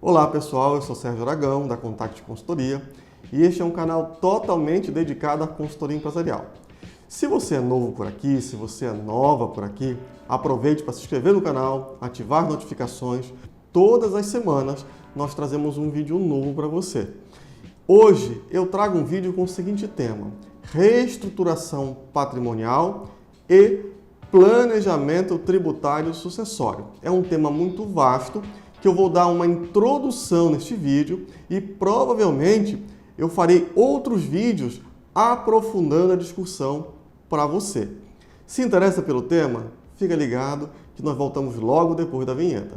Olá pessoal, eu sou Sérgio Aragão da Contact Consultoria e este é um canal totalmente dedicado à consultoria empresarial. Se você é novo por aqui, se você é nova por aqui, aproveite para se inscrever no canal, ativar notificações. Todas as semanas nós trazemos um vídeo novo para você. Hoje eu trago um vídeo com o seguinte tema: reestruturação patrimonial e planejamento tributário sucessório. É um tema muito vasto que eu vou dar uma introdução neste vídeo e provavelmente eu farei outros vídeos aprofundando a discussão para você. Se interessa pelo tema, fica ligado que nós voltamos logo depois da vinheta.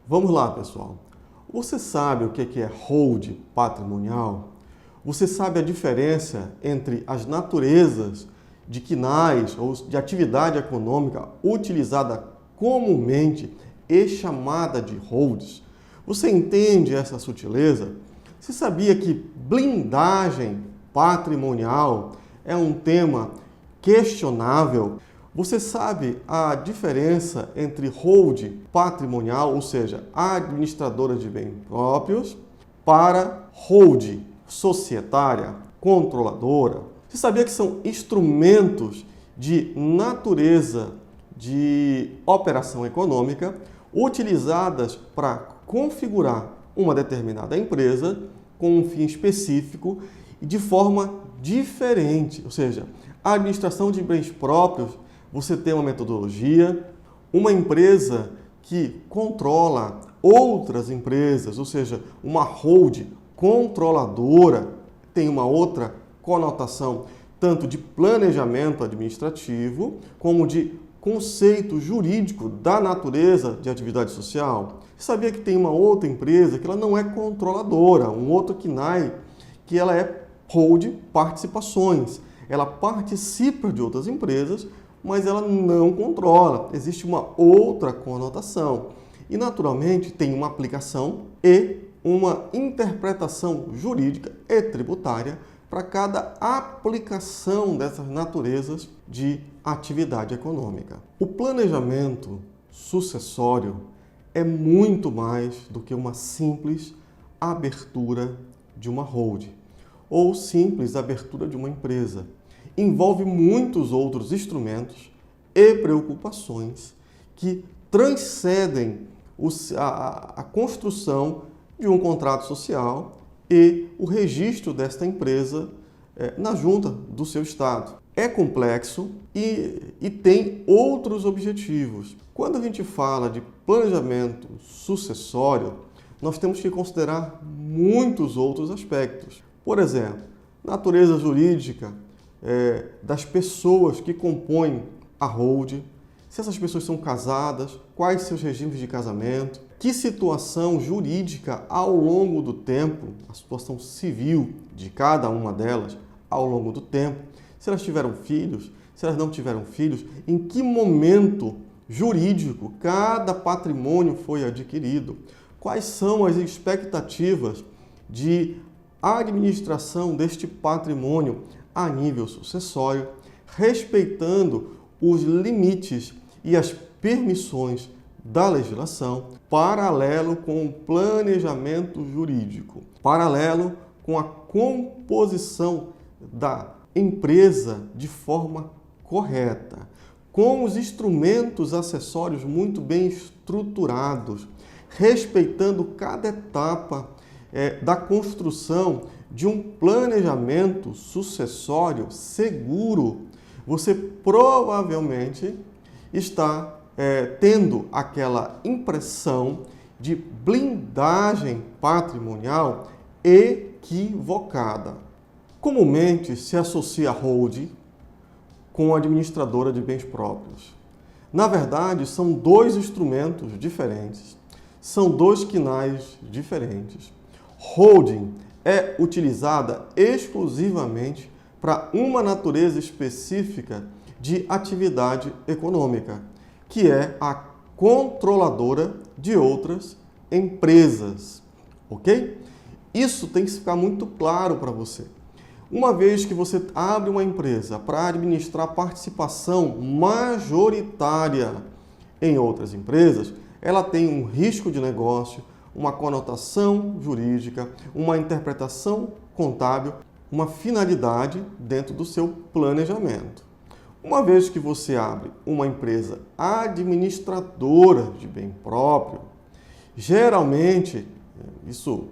Vamos lá, pessoal. Você sabe o que é hold patrimonial? Você sabe a diferença entre as naturezas de quinais ou de atividade econômica utilizada comumente e chamada de holds? Você entende essa sutileza? Você sabia que blindagem patrimonial é um tema questionável? Você sabe a diferença entre hold patrimonial, ou seja, administradora de bens próprios, para hold societária, controladora? Você sabia que são instrumentos de natureza de operação econômica utilizadas para configurar uma determinada empresa com um fim específico e de forma diferente? Ou seja, a administração de bens próprios, você tem uma metodologia, uma empresa que controla outras empresas, ou seja, uma hold controladora, tem uma outra conotação tanto de planejamento administrativo como de conceito jurídico da natureza de atividade social. Você sabia que tem uma outra empresa que ela não é controladora, um outro KNAI, que ela é hold participações. Ela participa de outras empresas, mas ela não controla. Existe uma outra conotação. E, naturalmente, tem uma aplicação e uma interpretação jurídica e tributária para cada aplicação dessas naturezas de atividade econômica. O planejamento sucessório é muito mais do que uma simples abertura de uma hold ou simples abertura de uma empresa. Envolve muitos outros instrumentos e preocupações que transcendem a construção de um contrato social e o registro desta empresa na junta do seu estado. É complexo e tem outros objetivos. Quando a gente fala de planejamento sucessório, nós temos que considerar muitos outros aspectos. Por exemplo, natureza jurídica das pessoas que compõem a hold, se essas pessoas são casadas, quais seus regimes de casamento, que situação jurídica ao longo do tempo, a situação civil de cada uma delas ao longo do tempo, se elas tiveram filhos, se elas não tiveram filhos, em que momento jurídico cada patrimônio foi adquirido, quais são as expectativas de administração deste patrimônio a nível sucessório, respeitando os limites e as permissões da legislação, paralelo com o planejamento jurídico, paralelo com a composição da empresa de forma correta, com os instrumentos acessórios muito bem estruturados, respeitando cada etapa da construção de um planejamento sucessório seguro. Você provavelmente está tendo aquela impressão de blindagem patrimonial equivocada. Comumente se associa a hold com a administradora de bens próprios. Na verdade, são dois instrumentos diferentes, são dois KNAIs diferentes. Holding é utilizada exclusivamente para uma natureza específica de atividade econômica, que é a controladora de outras empresas, ok? Isso tem que ficar muito claro para você. Uma vez que você abre uma empresa para administrar participação majoritária em outras empresas, ela tem um risco de negócio, uma conotação jurídica, uma interpretação contábil, uma finalidade dentro do seu planejamento. Uma vez que você abre uma empresa administradora de bem próprio, geralmente isso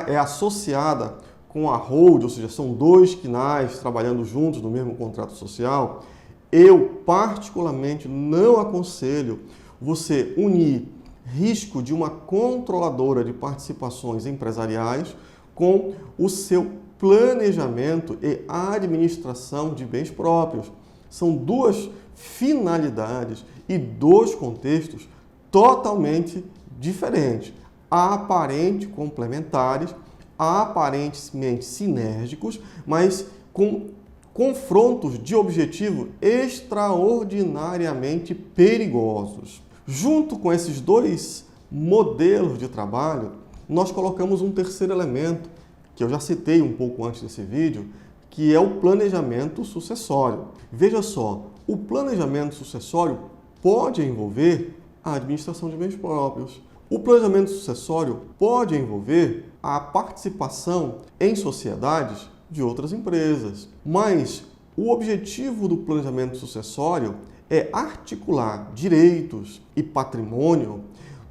é associada com a hold, ou seja, são dois quinais trabalhando juntos no mesmo contrato social. Eu particularmente não aconselho você unir risco de uma controladora de participações empresariais com o seu planejamento e administração de bens próprios. São duas finalidades e dois contextos totalmente diferentes, aparentemente complementares, aparentemente sinérgicos, mas com confrontos de objetivo extraordinariamente perigosos. Junto com esses dois modelos de trabalho, nós colocamos um terceiro elemento, que eu já citei um pouco antes desse vídeo, que é o planejamento sucessório. Veja só, o planejamento sucessório pode envolver a administração de bens próprios. O planejamento sucessório pode envolver a participação em sociedades de outras empresas. Mas o objetivo do planejamento sucessório é articular direitos e patrimônio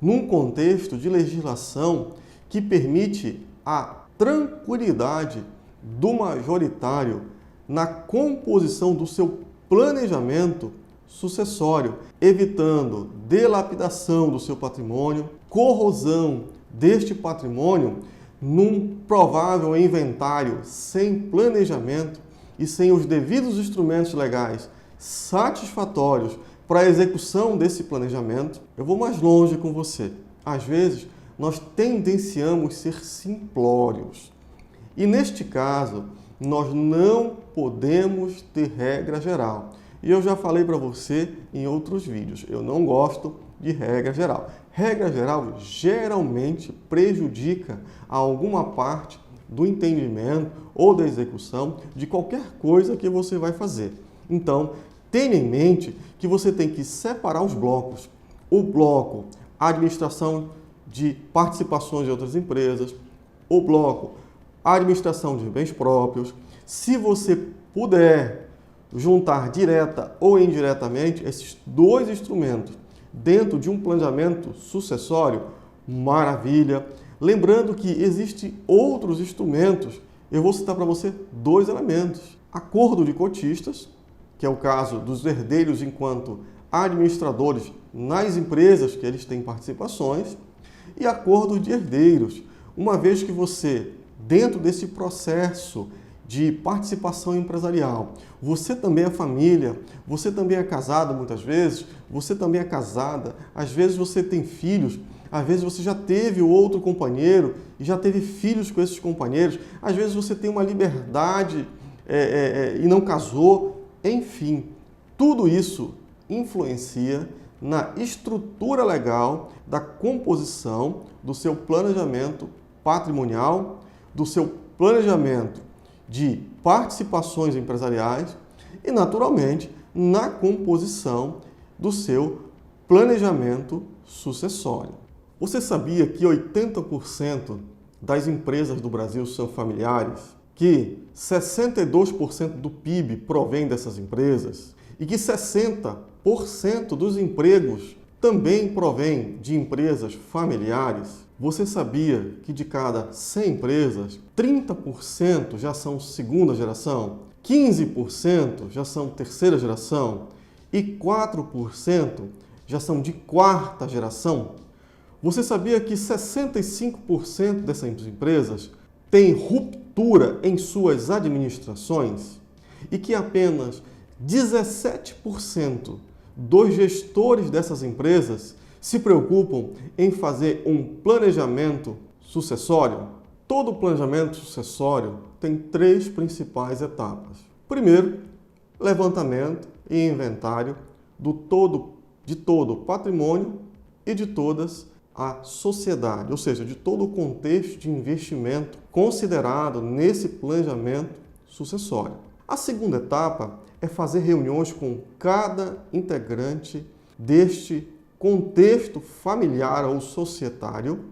num contexto de legislação que permite a tranquilidade do majoritário na composição do seu planejamento sucessório, evitando dilapidação do seu patrimônio, corrosão deste patrimônio num provável inventário sem planejamento e sem os devidos instrumentos legais satisfatórios para a execução desse planejamento. Eu vou mais longe com você. Às vezes, nós tendenciamos a ser simplórios. E neste caso, nós não podemos ter regra geral. E eu já falei para você em outros vídeos, eu não gosto de regra geral. Regra geral geralmente prejudica alguma parte do entendimento ou da execução de qualquer coisa que você vai fazer. Então, tenha em mente que você tem que separar os blocos. O bloco administração de participações de outras empresas, o bloco administração de bens próprios. Se você puder juntar direta ou indiretamente esses dois instrumentos dentro de um planejamento sucessório, maravilha. Lembrando que existem outros instrumentos. Eu vou citar para você dois elementos. Acordo de cotistas, que é o caso dos herdeiros enquanto administradores nas empresas que eles têm participações, e acordo de herdeiros, uma vez que você, dentro desse processo de participação empresarial, você também é família, você também é casado muitas vezes, você também é casada, às vezes você tem filhos, às vezes você já teve outro companheiro e já teve filhos com esses companheiros, às vezes você tem uma liberdade e não casou, enfim, tudo isso influencia na estrutura legal da composição do seu planejamento patrimonial, do seu planejamento de participações empresariais e, naturalmente, na composição do seu planejamento sucessório. Você sabia que 80% das empresas do Brasil são familiares? Que 62% do PIB provém dessas empresas? E que 60% dos empregos também provém de empresas familiares? Você sabia que de cada 100 empresas, 30% já são segunda geração, 15% já são terceira geração e 4% já são de quarta geração? Você sabia que 65% dessas empresas têm ruptura em suas administrações e que apenas 17% dos gestores dessas empresas se preocupam em fazer um planejamento sucessório? Todo planejamento sucessório tem 3 principais etapas. Primeiro, levantamento e inventário de todo o patrimônio e de todas a sociedade, ou seja, de todo o contexto de investimento considerado nesse planejamento sucessória. A segunda etapa é fazer reuniões com cada integrante deste contexto familiar ou societário,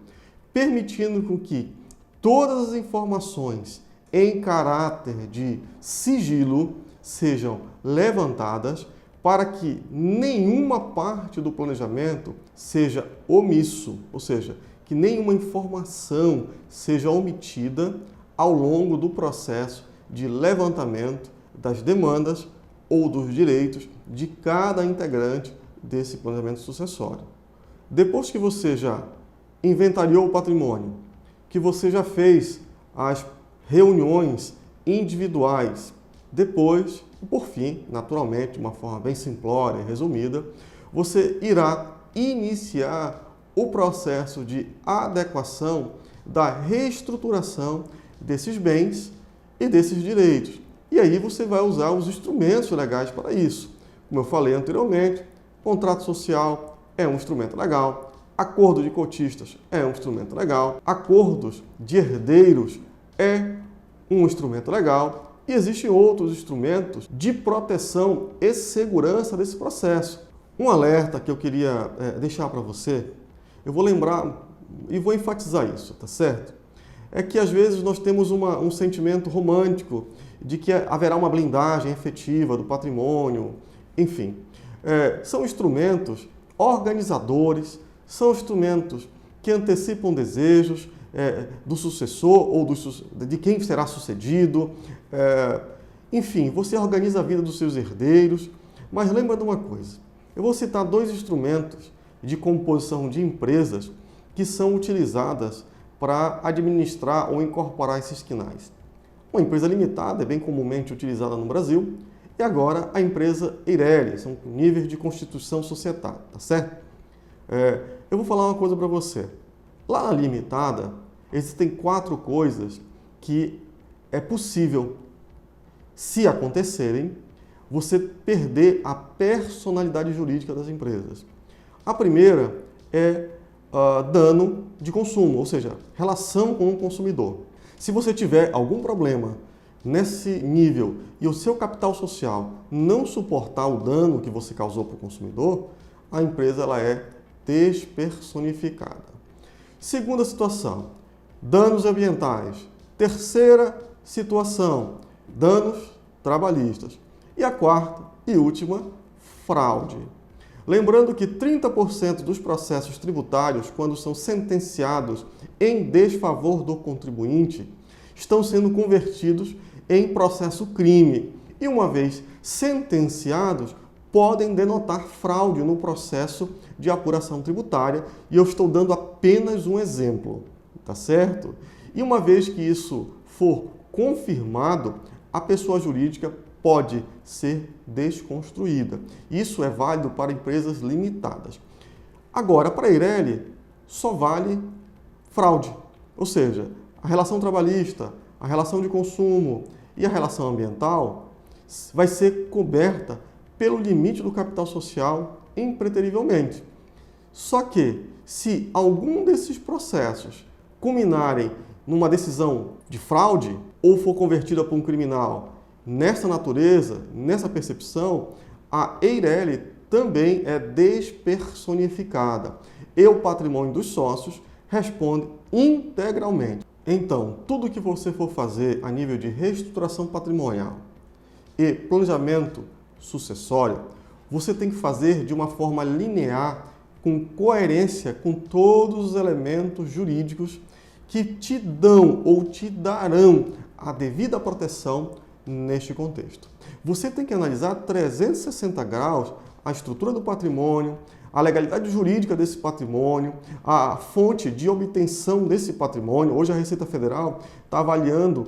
permitindo com que todas as informações em caráter de sigilo sejam levantadas para que nenhuma parte do planejamento seja omisso, ou seja, que nenhuma informação seja omitida ao longo do processo de levantamento das demandas ou dos direitos de cada integrante desse planejamento sucessório. Depois que você já inventariou o patrimônio, que você já fez as reuniões individuais, depois, e por fim, naturalmente, de uma forma bem simplória e resumida, você irá iniciar o processo de adequação da reestruturação desses bens e desses direitos. E aí você vai usar os instrumentos legais para isso. Como eu falei anteriormente, contrato social é um instrumento legal, acordo de cotistas é um instrumento legal, acordos de herdeiros é um instrumento legal e existem outros instrumentos de proteção e segurança desse processo. Um alerta que eu queria deixar para você, eu vou lembrar e vou enfatizar isso, tá certo? É que às vezes nós temos um sentimento romântico de que haverá uma blindagem efetiva do patrimônio, enfim. São instrumentos organizadores, são instrumentos que antecipam desejos do sucessor ou de quem será sucedido. Enfim, você organiza a vida dos seus herdeiros. Mas lembra de uma coisa, eu vou citar dois instrumentos de composição de empresas que são utilizadas para administrar ou incorporar esses quinais. Uma empresa limitada é bem comumente utilizada no Brasil e agora a empresa Eireli, são níveis de constituição societária, tá certo? Eu vou falar uma coisa para você. Lá na limitada, existem 4 coisas que é possível, se acontecerem, você perder a personalidade jurídica das empresas. A primeira é dano de consumo, ou seja, relação com o consumidor. Se você tiver algum problema nesse nível e o seu capital social não suportar o dano que você causou para o consumidor, a empresa ela é despersonificada. Segunda situação, danos ambientais. Terceira situação, danos trabalhistas. E a quarta e última, fraude. Lembrando que 30% dos processos tributários, quando são sentenciados em desfavor do contribuinte, estão sendo convertidos em processo crime. E uma vez sentenciados, podem denotar fraude no processo de apuração tributária. E eu estou dando apenas um exemplo, tá certo? E uma vez que isso for confirmado, a pessoa jurídica pode ser desconstruída. Isso é válido para empresas limitadas. Agora, para a Eireli, só vale fraude. Ou seja, a relação trabalhista, a relação de consumo e a relação ambiental vai ser coberta pelo limite do capital social impreterivelmente. Só que, se algum desses processos culminarem numa decisão de fraude ou for convertida por um criminal nessa natureza, nessa percepção, a Eireli também é despersonificada e o patrimônio dos sócios responde integralmente. Então, tudo que você for fazer a nível de reestruturação patrimonial e planejamento sucessório, você tem que fazer de uma forma linear, com coerência com todos os elementos jurídicos que te dão ou te darão a devida proteção neste contexto. Você tem que analisar 360 graus a estrutura do patrimônio, a legalidade jurídica desse patrimônio, a fonte de obtenção desse patrimônio. Hoje a Receita Federal está avaliando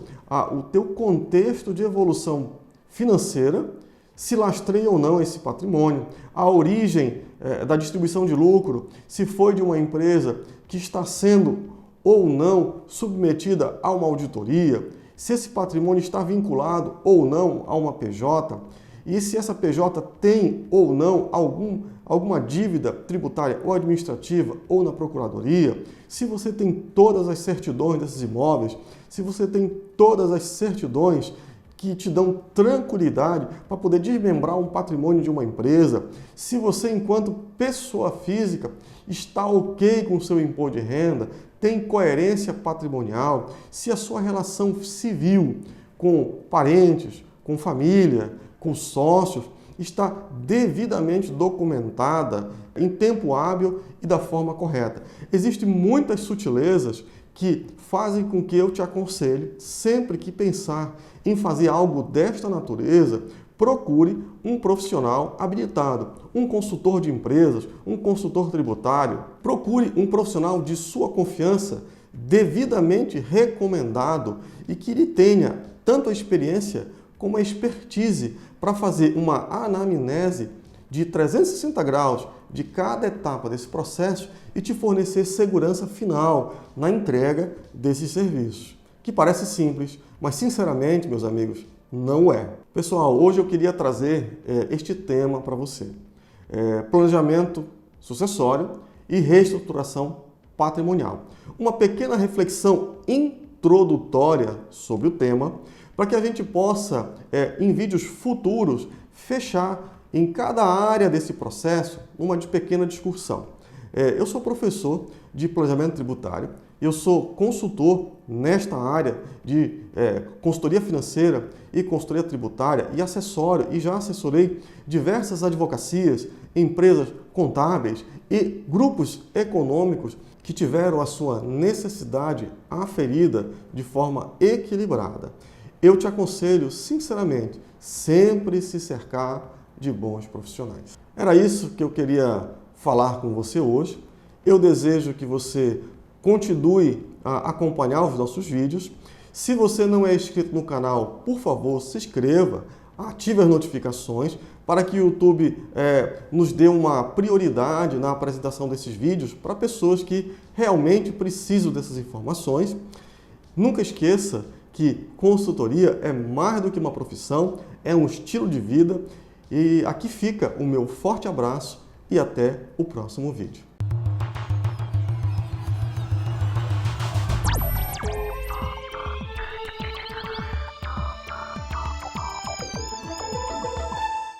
o teu contexto de evolução financeira, se lastreia ou não esse patrimônio, a origem da distribuição de lucro, se foi de uma empresa que está sendo ou não submetida a uma auditoria, se esse patrimônio está vinculado ou não a uma PJ, e se essa PJ tem ou não alguma dívida tributária ou administrativa ou na procuradoria, se você tem todas as certidões desses imóveis, se você tem todas as certidões que te dão tranquilidade para poder desmembrar um patrimônio de uma empresa, se você, enquanto pessoa física, está ok com o seu imposto de renda, tem coerência patrimonial, se a sua relação civil com parentes, com família, com sócios, está devidamente documentada em tempo hábil e da forma correta. Existem muitas sutilezas que fazem com que eu te aconselhe, sempre que pensar em fazer algo desta natureza, procure um profissional habilitado, um consultor de empresas, um consultor tributário. Procure um profissional de sua confiança, devidamente recomendado e que lhe tenha tanto a experiência como a expertise para fazer uma anamnese de 360 graus de cada etapa desse processo e te fornecer segurança final na entrega desses serviços. Que parece simples, mas sinceramente, meus amigos, não é. Pessoal, hoje eu queria trazer este tema para você. Planejamento sucessório e reestruturação patrimonial. Uma pequena reflexão introdutória sobre o tema, para que a gente possa, em vídeos futuros, fechar em cada área desse processo uma pequena discussão. Eu sou professor de planejamento tributário, eu sou consultor nesta área de consultoria financeira e consultoria tributária e acessório, e já assessorei diversas advocacias, empresas contábeis e grupos econômicos que tiveram a sua necessidade aferida de forma equilibrada. Eu te aconselho, sinceramente, sempre se cercar de bons profissionais. Era isso que eu queria falar com você hoje. Eu desejo que você continue a acompanhar os nossos vídeos. Se você não é inscrito no canal, por favor, se inscreva, ative as notificações para que o YouTube nos dê uma prioridade na apresentação desses vídeos para pessoas que realmente precisam dessas informações. Nunca esqueça que consultoria é mais do que uma profissão, é um estilo de vida. E aqui fica o meu forte abraço e até o próximo vídeo.